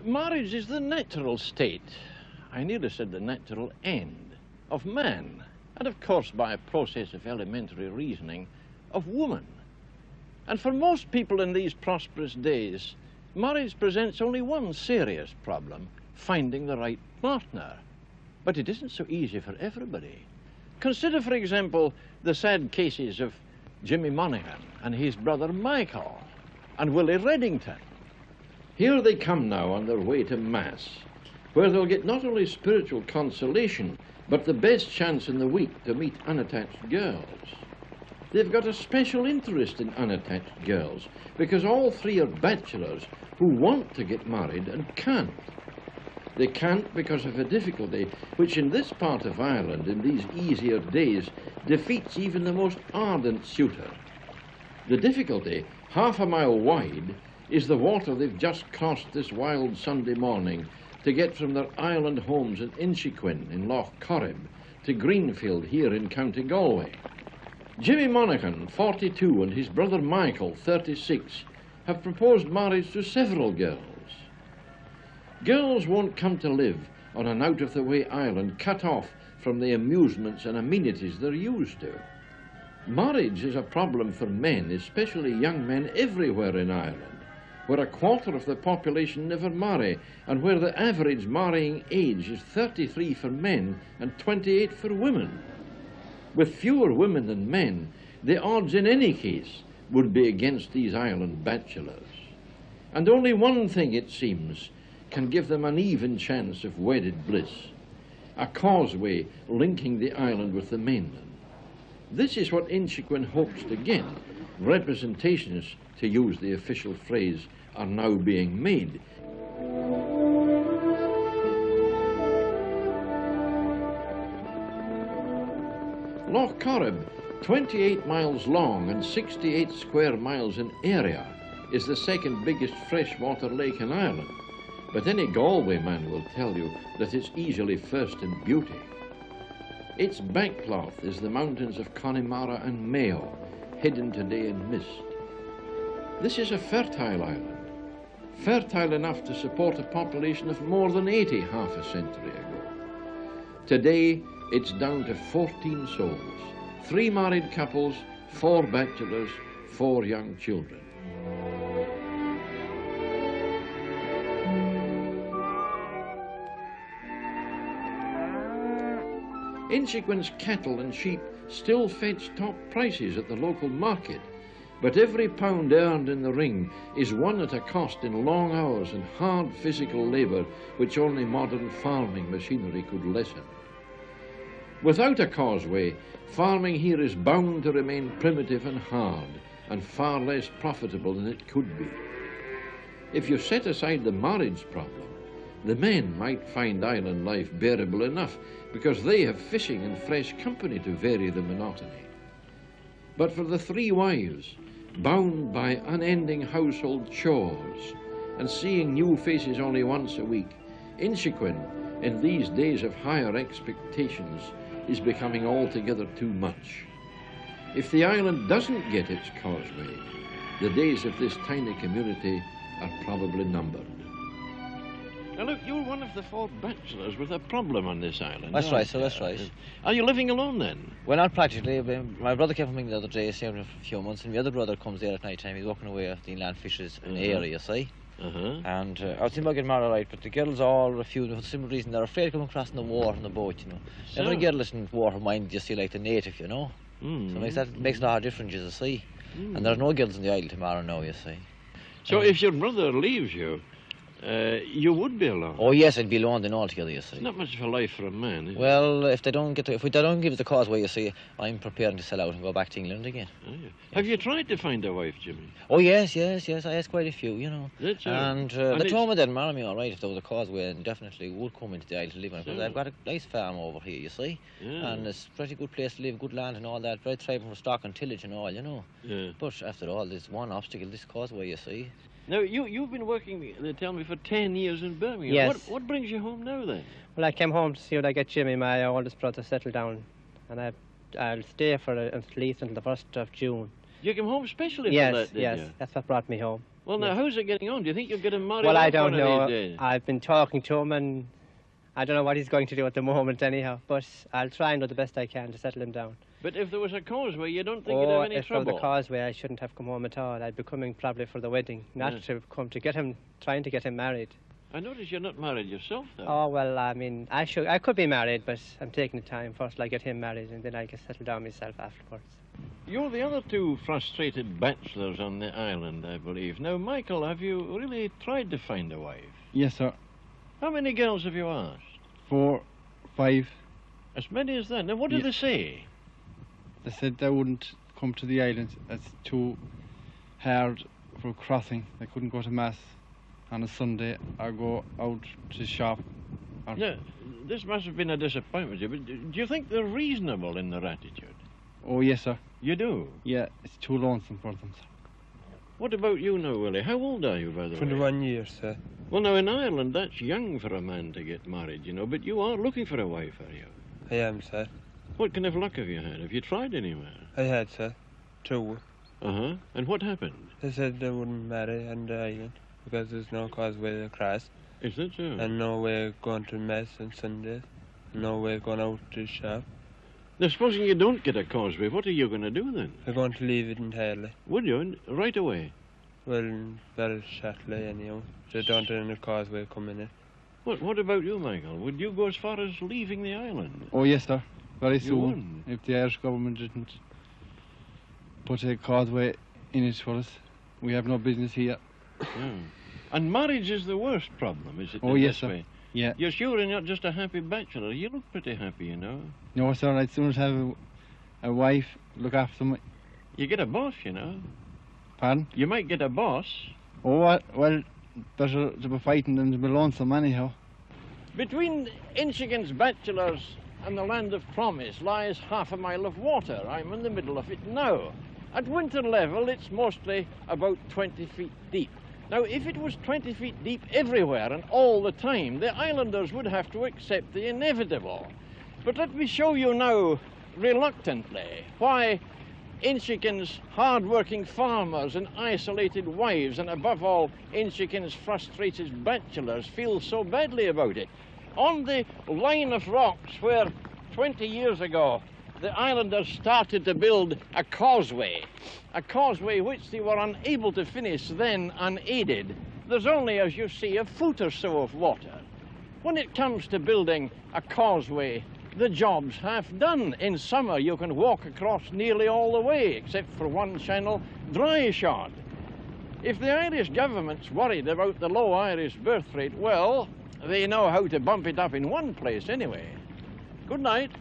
Marriage is the natural state, I nearly said the natural end, of man, and of course by a process of elementary reasoning, of woman. And for most people in these prosperous days, marriage presents only one serious problem, finding the right partner. But it isn't so easy for everybody. Consider, for example, the sad cases of Jimmy Monaghan and his brother Michael and Willie Reddington. Here they come now on their way to Mass, where they'll get not only spiritual consolation, but the best chance in the week to meet unattached girls. They've got a special interest in unattached girls, because all three are bachelors who want to get married and can't. They can't because of a difficulty which in this part of Ireland, in these easier days, defeats even the most ardent suitor. The difficulty, half a mile wide, is the water they've just crossed this wild Sunday morning to get from their island homes in Inchaquin in Loch Corrib to Greenfield here in County Galway. Jimmy Monaghan, 42, and his brother Michael, 36, have proposed marriage to several girls. Girls won't come to live on an out-of-the-way island cut off from the amusements and amenities they're used to. Marriage is a problem for men, especially young men everywhere in Ireland, where a quarter of the population never marry, and where the average marrying age is 33 for men and 28 for women. With fewer women than men, the odds in any case would be against these island bachelors. And only one thing, it seems, can give them an even chance of wedded bliss: a causeway linking the island with the mainland. This is what Inchaquin hopes to get. Representations, to use the official phrase, are now being made. Loch Corrib, 28 miles long and 68 square miles in area, is the second biggest freshwater lake in Ireland. But any Galway man will tell you that it's easily first in beauty. Its backcloth is the mountains of Connemara and Mayo, hidden today in mist. This is a fertile island, fertile enough to support a population of more than 80 half a century ago. Today, it's down to 14 souls, 3 married couples, 4 bachelors, 4 young children. Inchaquin's cattle and sheep still fetch top prices at the local market, but every pound earned in the ring is won at a cost in long hours and hard physical labour which only modern farming machinery could lessen. Without a causeway, farming here is bound to remain primitive and hard, and far less profitable than it could be. If you set aside the marriage problem, the men might find island life bearable enough, because they have fishing and fresh company to vary the monotony. But for the 3 wives, bound by unending household chores and seeing new faces only once a week, Inchaquin, in these days of higher expectations, is becoming altogether too much. If the island doesn't get its causeway, the days of this tiny community are probably numbered. Now look, you're one of the 4 bachelors with a problem on this island. That's right, sir, that's right. Are you living alone then? Well, not practically. My brother came from England the other day, stayed for a few months, and the other brother comes there at night time. He's walking away at the inland fishes in the area, you see. And I was thinking about getting married, right, but the girls all refuse for the simple reason they're afraid to come across in the water on the boat, you know. So. Every girl is in water mind, you see, like the native, you know. So it makes a lot of difference, you see. And there's no girls in the isle tomorrow now, you see. So if your brother leaves you, you would be alone. Oh yes, I'd be alone then altogether, you see. It's not much of a life for a man, is it? Well, if they don't give us the causeway, you see, I'm preparing to sell out and go back to England again. Oh, yeah. Have you tried to find a wife, Jimmy? Oh yes, I asked quite a few, you know. Did you? And they told me they'd marry me all right if there was a causeway, and definitely would come into the isle to live on, because I've got a nice farm over here, you see. Yeah. And it's a pretty good place to live, good land and all that, very thriving for stock and tillage and all, you know. Yeah. But after all, there's one obstacle, this causeway, you see. Now, you've been working, they tell me, for 10 years in Birmingham. Yes. What brings you home now, then? Well, I came home to see would I get Jimmy, my oldest brother, settled down. And I'll stay for at least until the 1st of June. You came home specially yes, for that, did yes, you? that's what brought me home. Well, now, Yes. how's it getting on? Do you think you'll get him married Well, I off don't one of know. these days? I've been talking to him, and I don't know what he's going to do at the moment anyhow, but I'll try and do the best I can to settle him down. But if there was a causeway, you don't think you'd have any if there was trouble? a causeway, I shouldn't have come home at all. I'd be coming probably for the wedding, not Yes. to come to get him, trying to get him married. I notice you're not married yourself, though. Oh, well, I mean, I could be married, but I'm taking the time first till I get him married, and then I can settle down myself afterwards. You're the other two frustrated bachelors on the island, I believe. Now, Michael, have you really tried to find a wife? Yes, sir. How many girls have you asked? 4, 5. As many as that. Now, what did Yeah. they say? They said they wouldn't come to the island. It's too hard for crossing. They couldn't go to mass on a Sunday or go out to shop. Or Now, this must have been a disappointment to you, but do you think they're reasonable in their attitude? Oh, yes, sir. You do? Yeah, it's too lonesome for them, sir. What about you now, Willie? How old are you, by the way? 21 years, sir. Well, now, in Ireland, that's young for a man to get married, you know, but you are looking for a wife, are you? I am, sir. What kind of luck have you had? Have you tried anywhere? I had, sir. 2. Uh-huh. And what happened? They said they wouldn't marry on the island because there's no causeway across Is that so? and no way going to mass on Sundays, no way going out to shop. Now, supposing you don't get a causeway, what are you going to do then? They're going to leave it entirely. Would you? Right away? Well, very shortly, anyhow. They don't have any causeway coming in. What about you, Michael? Would you go as far as leaving the island? Oh, yes, sir. Very You soon. wouldn't? If the Irish government didn't put a causeway in it for us, we have no business here. Yeah. And marriage is the worst problem, is it? Oh, in yes, this sir. way? Yeah. You're sure you're not just a happy bachelor? You look pretty happy, you know. No, sir, I'd sooner have a wife, look after me. You get a boss, you know. Pardon? You might get a boss. Oh, well, better to be fighting than to be lonesome anyhow. Between Inchaquin's bachelors and the land of promise lies half a mile of water. I'm in the middle of it now. At winter level, it's mostly about 20 feet deep. Now, if it was 20 feet deep everywhere and all the time, the islanders would have to accept the inevitable. But let me show you now, reluctantly, why Inchaquin's hard-working farmers and isolated wives, and above all, Inchaquin's frustrated bachelors, feel so badly about it. On the line of rocks where 20 years ago the islanders started to build a causeway which they were unable to finish then unaided, there's only, as you see, a foot or so of water. When it comes to building a causeway, the job's half done. In summer, you can walk across nearly all the way, except for one channel, dry shod. If the Irish government's worried about the low Irish birth rate, well, they know how to bump it up in one place anyway. Good night.